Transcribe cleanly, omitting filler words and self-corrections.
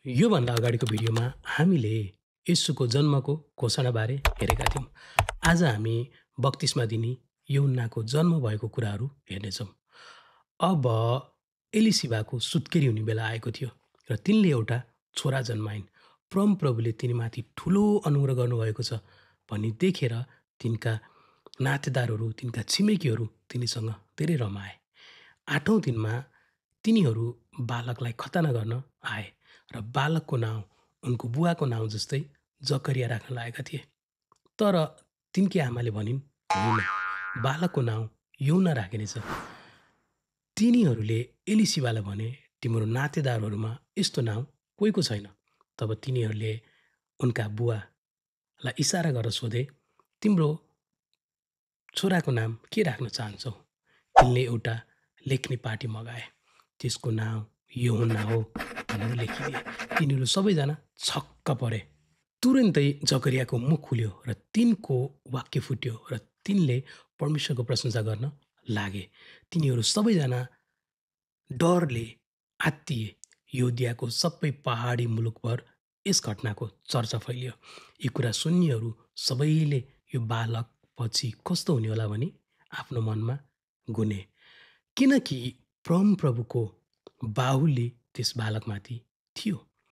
योभन्दा अगाडिको भिडियोमा हामीले येशूको जन्मको घोषणाबारे हेरेका थियौँ। आज हामी बप्तिस्मा दिने यूहन्नाको जन्म भएको कुराहरू हेर्नेछौँ। अब एलिसिबाको सुत्केरी हुने बेला आएको थियो र तिनले एउटा छोरा जन्माइन्। परमप्रभुले तिनीमाथि ठुलो अनुग्रह गर्नुभएको छ भनी देखेर तिनका नातेदारहरू, तिनका छिमेकीहरू तिनीसँग धेरै रमाए। 8औं दिनमा तिनीहरू बालकलाई खतना गर्न आए र बालकको नाउँ उनको बुवाको नाउँ जस्तै जकरिया राख्न लागेका थिए। तर तिनकी आमाले भनिन्, होइन, बालकको नाउँ यूहन्ना राखिनेछ। तिनीहरूले एलिसिबालाई भने, तिम्रो नातेदारहरूमा यस्तो नाउँ कोहीको छैन। तब तिनीहरूले उनका बुवालाई इसारा गरेर सोधे, तिम्रो छोराको नाम के राख्न चाहन्छौ? तिनले एउटा लेख्ने पाटी मगाए, त्यसको नाउँ यूहन्ना हो भनेर लेखिदिए। तिनीहरू सबैजना छक्क परे। तुरुन्तै जकरियाको मुख खुल्यो र तिनको वाक्य फुट्यो र तिनले परमेश्वरको प्रशंसा गर्न लागे। तिनीहरू सबैजना डरले आत्तिए। यहुदियाको सबै पहाडी मुलुकभर यस घटनाको चर्चा फैलियो। यी कुरा सुन्नेहरू सबैले यो बालक पछि कस्तो हुने होला भनी आफ्नो मनमा गुने, किनकि परमप्रभुको बाहुल्य त्यस बालकमाथि थियो।